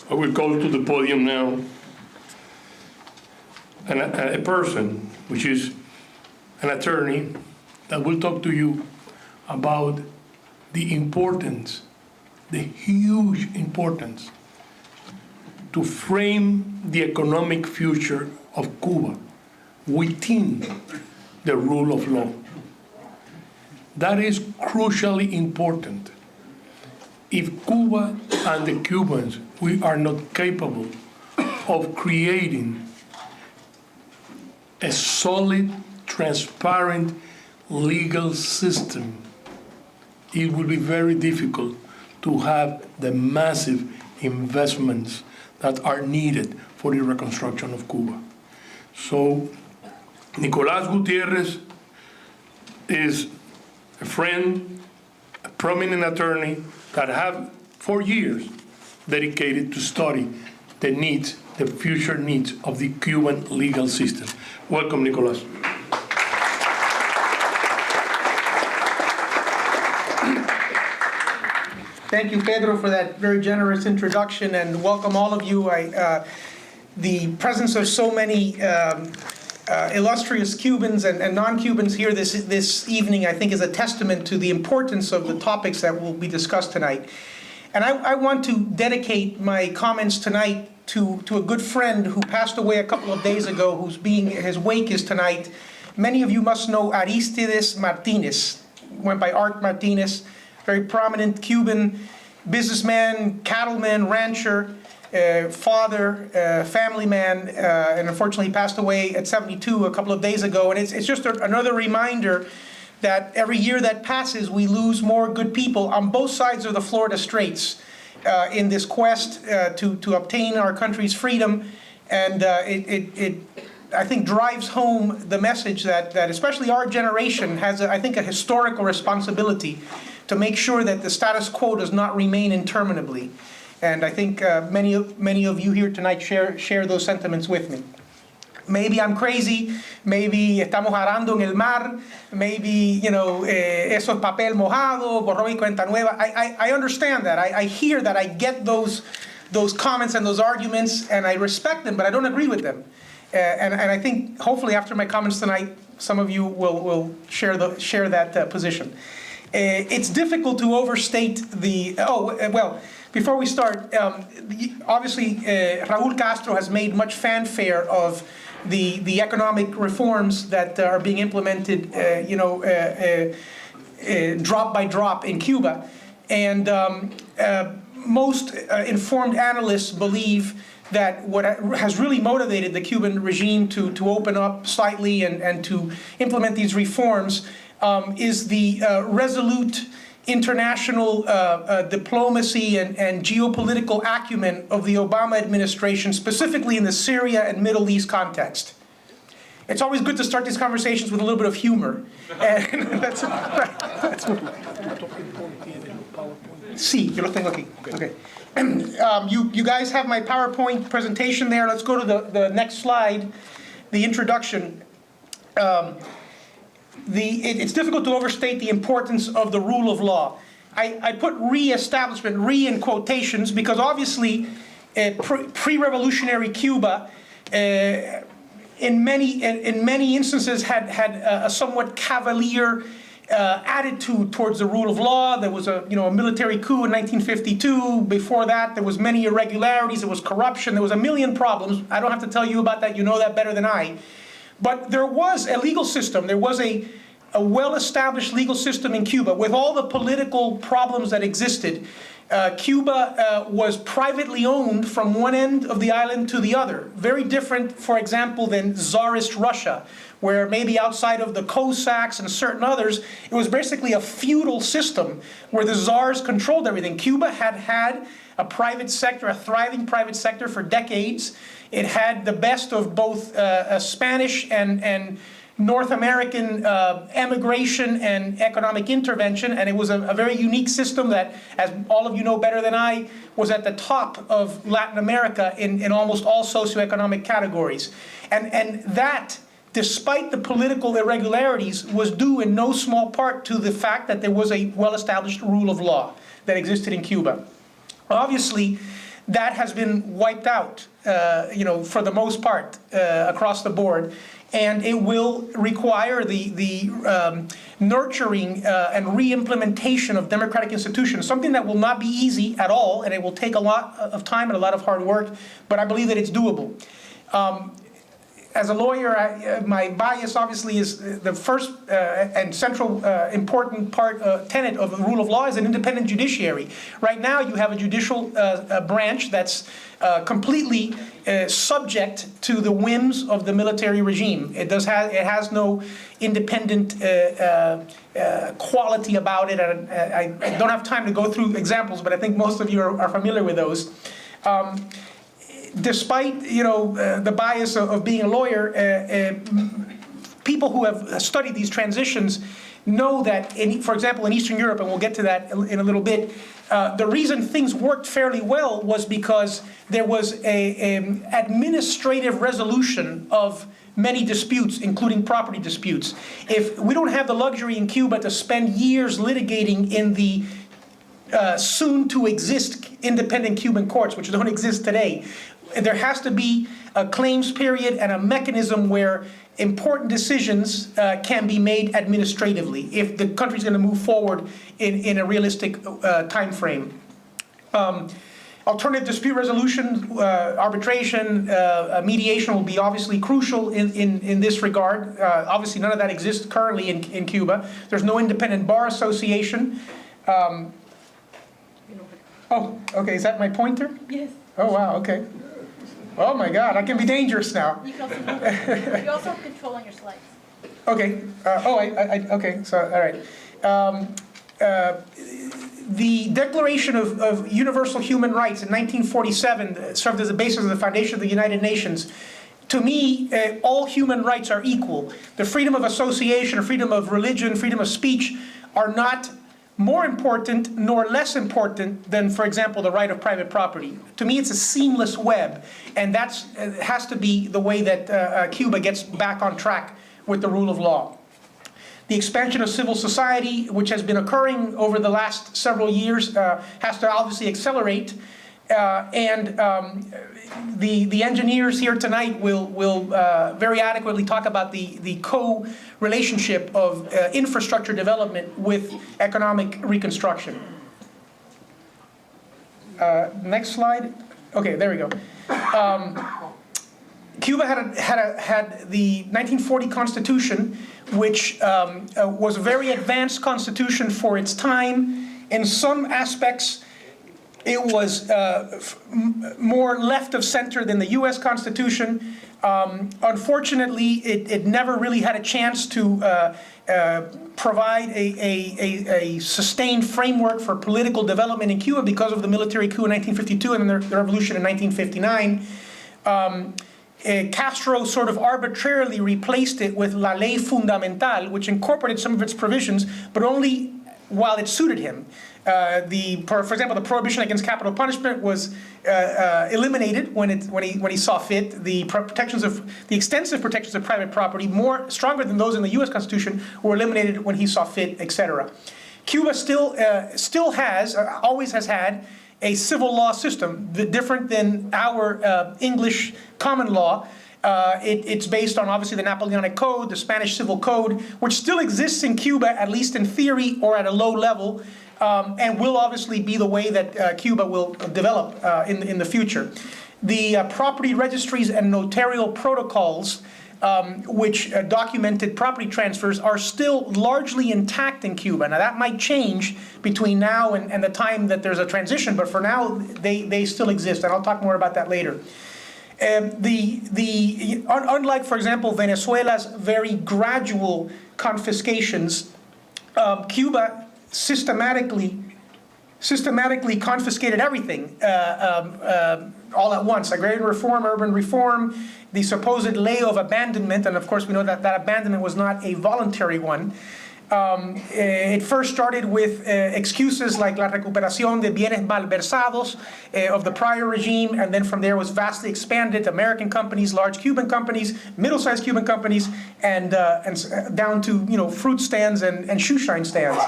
I will call to the podium now a person which is an attorney that will talk to you about the importance, the huge importance to frame the economic future of Cuba within the rule of law. That is crucially important. If Cuba and the Cubans, we are not capable of creating a solid, transparent legal system, it will be very difficult to have the massive investments that are needed for the reconstruction of Cuba. So Nicolas Gutierrez is a friend, a prominent attorney that have for years dedicated to study the needs, the future needs of the Cuban legal system. Welcome, Nicolas. Thank you, Pedro, for that very generous introduction, and welcome all of you. The presence of so many illustrious Cubans and non-Cubans here this evening, I think, is a testament to the importance of the topics that will be discussed tonight. And I want to dedicate my comments tonight to a good friend who passed away a couple of days ago, his wake is tonight. Many of you must know Aristides Martinez, went by Art Martinez, very prominent Cuban businessman, cattleman, rancher, father, family man, and unfortunately he passed away at 72 a couple of days ago. And it's just another reminder that every year that passes, we lose more good people on both sides of the Florida Straits in this quest to obtain our country's freedom. And it I think drives home the message that especially our generation has, I think, a historical responsibility to make sure that the status quo does not remain interminably. And I think many of you here tonight share those sentiments with me. Maybe I'm crazy, maybe estamos arando en el mar, maybe, eso es papel mojado, borrón y cuenta nueva. I understand that, I hear that, I get those comments and those arguments, and I respect them, but I don't agree with them. And I think, hopefully, after my comments tonight, some of you will share that position. It's difficult to overstate before we start, obviously, Raúl Castro has made much fanfare of the economic reforms that are being implemented, drop by drop in Cuba. And most informed analysts believe that what has really motivated the Cuban regime to open up slightly and to implement these reforms is the resolute international diplomacy and geopolitical acumen of the Obama administration, specifically in the Syria and Middle East context. It's always good to start these conversations with a little bit of humor. And that's Sí, yo lo tengo aquí. Okay. You guys have my PowerPoint presentation there. Let's go to the next slide, the introduction. It's difficult to overstate the importance of the rule of law. I put re-establishment, in quotations, because obviously pre-revolutionary Cuba in many instances had a somewhat cavalier attitude towards the rule of law. There was a military coup in 1952. Before that, there was many irregularities. There was corruption. There was a million problems. I don't have to tell you about that. You know that better than I. But there was a legal system. There was a well-established legal system in Cuba. With all the political problems that existed, Cuba was privately owned from one end of the island to the other. Very different, for example, than Tsarist Russia, where maybe outside of the Cossacks and certain others, it was basically a feudal system where the czars controlled everything. Cuba had a private sector, a thriving private sector for decades. It had the best of both Spanish and North American emigration and economic intervention, and it was a very unique system that, as all of you know better than I, was at the top of Latin America in almost all socioeconomic categories. And that, despite the political irregularities, was due in no small part to the fact that there was a well-established rule of law that existed in Cuba. Obviously, that has been wiped out, for the most part, across the board. And it will require the nurturing and re-implementation of democratic institutions, something that will not be easy at all, and it will take a lot of time and a lot of hard work, but I believe that it's doable. As a lawyer, my bias obviously is the first and central important tenet of the rule of law is an independent judiciary. Right now you have a judicial branch that's completely subject to the whims of the military regime. It has no independent quality about it. And I don't have time to go through examples, but I think most of you are familiar with those. Despite the bias of being a lawyer, people who have studied these transitions know that, for example, in Eastern Europe, and we'll get to that in a little bit, the reason things worked fairly well was because there was an administrative resolution of many disputes, including property disputes. If we don't have the luxury in Cuba to spend years litigating in the soon-to-exist independent Cuban courts, which don't exist today, there has to be a claims period and a mechanism where important decisions can be made administratively if the country's going to move forward in a realistic time frame. Alternative dispute resolution, arbitration, mediation will be obviously crucial in this regard. Obviously, none of that exists currently in Cuba. There's no independent bar association. Oh, okay, is that my pointer? Yes. Oh, wow, okay. Oh my God, I can be dangerous now. You also have control on your slides. Okay. Okay. So, all right. The Declaration of Universal Human Rights in 1947 served as the basis of the foundation of the United Nations. To me, all human rights are equal. The freedom of association, freedom of religion, freedom of speech are not more important nor less important than, for example, the right of private property. To me, it's a seamless web, and that has to be the way that Cuba gets back on track with the rule of law. The expansion of civil society, which has been occurring over the last several years, has to obviously accelerate. The engineers here tonight will very adequately talk about the co-relationship of infrastructure development with economic reconstruction. Next slide. Okay, there we go. Cuba had the 1940 Constitution, which was a very advanced constitution for its time. In some aspects, it was more left of center than the U.S. Constitution. Unfortunately, it never really had a chance to provide a sustained framework for political development in Cuba because of the military coup in 1952 and the revolution in 1959. Castro sort of arbitrarily replaced it with La Ley Fundamental, which incorporated some of its provisions, but only while it suited him. For example, the prohibition against capital punishment was eliminated when he saw fit. The extensive protections of private property, stronger than those in the U.S. Constitution, were eliminated when he saw fit, etc. Cuba still always has had a civil law system, different than our English common law. It's based on, obviously, the Napoleonic Code, the Spanish Civil Code, which still exists in Cuba, at least in theory or at a low level, and will obviously be the way that Cuba will develop in the future. The property registries and notarial protocols, which documented property transfers, are still largely intact in Cuba. Now, that might change between now and the time that there's a transition, but for now, they still exist, and I'll talk more about that later. Unlike, for example, Venezuela's very gradual confiscations, Cuba systematically confiscated everything all at once. Agrarian reform, urban reform, the supposed lay of abandonment, and of course we know that abandonment was not a voluntary one. It first started with excuses like la recuperación de bienes malversados of the prior regime, and then from there was vastly expanded to American companies, large Cuban companies, middle-sized Cuban companies, and down to fruit stands and shoe shine stands.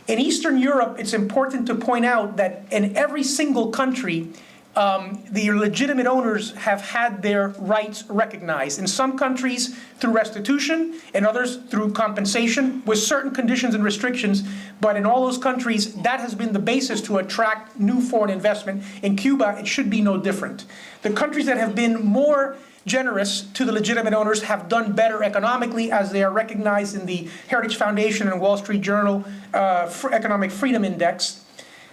In Eastern Europe, it's important to point out that in every single country, the legitimate owners have had their rights recognized. In some countries through restitution, in others through compensation with certain conditions and restrictions, but in all those countries that has been the basis to attract new foreign investment. In Cuba, it should be no different. The countries that have been more generous to the legitimate owners have done better economically, as they are recognized in the Heritage Foundation and Wall Street Journal Economic Freedom Index.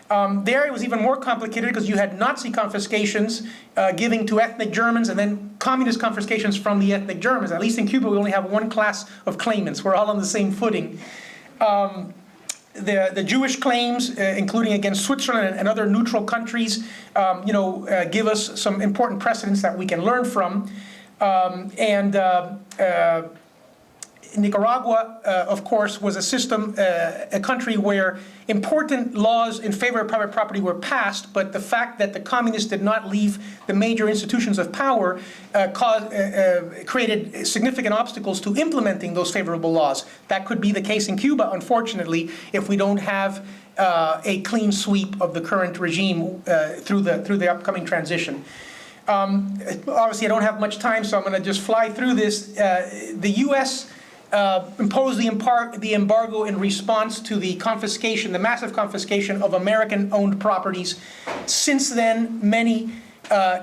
There it was even more complicated because you had Nazi confiscations giving to ethnic Germans and then communist confiscations from the ethnic Germans. At least in Cuba, we only have one class of claimants. We're all on the same footing. The Jewish claims, including against Switzerland and other neutral countries, give us some important precedents that we can learn from. Nicaragua, of course, was a country where important laws in favor of private property were passed, but the fact that the communists did not leave the major institutions of power created significant obstacles to implementing those favorable laws. That could be the case in Cuba, unfortunately, if we don't have a clean sweep of the current regime through the upcoming transition. Obviously, I don't have much time, so I'm going to just fly through this. The U.S. imposed the embargo in response to the confiscation, the massive confiscation of American-owned properties. Since then, many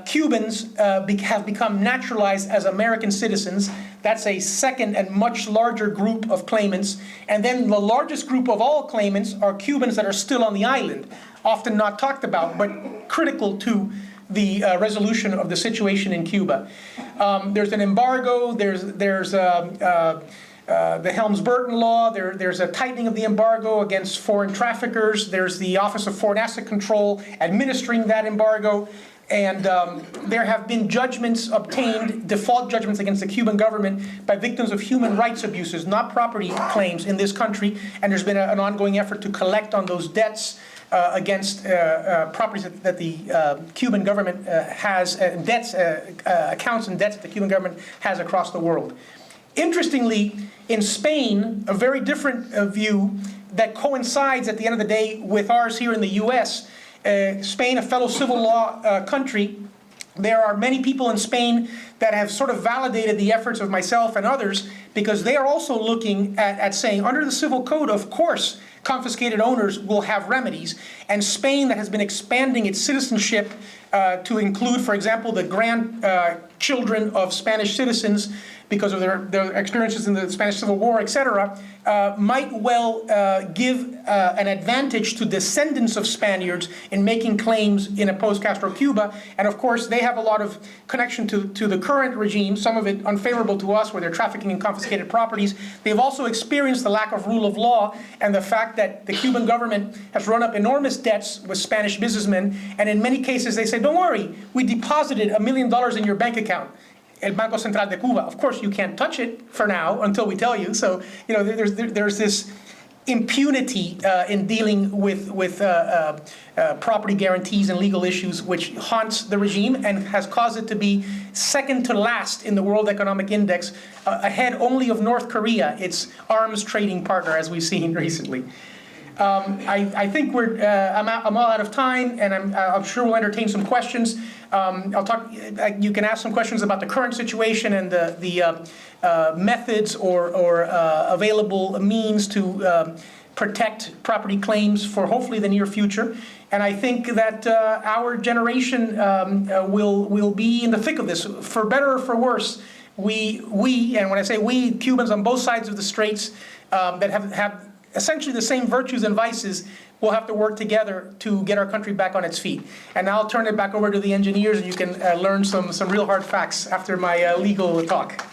Cubans have become naturalized as American citizens. That's a second and much larger group of claimants. And then the largest group of all claimants are Cubans that are still on the island, often not talked about, but critical to the resolution of the situation in Cuba. There's an embargo, there's the Helms-Burton law, there's a tightening of the embargo against foreign traffickers, there's the Office of Foreign Asset Control administering that embargo, and there have been judgments obtained, default judgments against the Cuban government by victims of human rights abuses, not property claims in this country, and there's been an ongoing effort to collect on those debts against properties that the Cuban government has, accounts and debts that the Cuban government has across the world. Interestingly, in Spain, a very different view that coincides at the end of the day with ours here in the US, Spain, a fellow civil law country, there are many people in Spain that have sort of validated the efforts of myself and others, because they are also looking at saying, under the civil code, of course, confiscated owners will have remedies. And Spain, that has been expanding its citizenship to include, for example, the grandchildren of Spanish citizens because of their experiences in the Spanish Civil War, etc., might well give an advantage to descendants of Spaniards in making claims in a post-Castro Cuba. And of course, they have a lot of connection to the current regime, some of it unfavorable to us, where they're trafficking in confiscated properties. They've also experienced the lack of rule of law and the fact that the Cuban government has run up enormous debts with Spanish businessmen. And in many cases, they say, don't worry, we deposited $1 million in your bank account. El Banco Central de Cuba. Of course, you can't touch it for now until we tell you. So, there's this impunity in dealing with property guarantees and legal issues, which haunts the regime and has caused it to be second to last in the World Economic Index, ahead only of North Korea, its arms trading partner, as we've seen recently. I think I'm all out of time, and I'm sure we'll entertain some questions. You can ask some questions about the current situation and the methods or available means to protect property claims for hopefully the near future. And I think that our generation will be in the thick of this, for better or for worse. We, and when I say we, Cubans on both sides of the straits that have essentially the same virtues and vices, will have to work together to get our country back on its feet. And now I'll turn it back over to the engineers, and you can learn some real hard facts after my legal talk.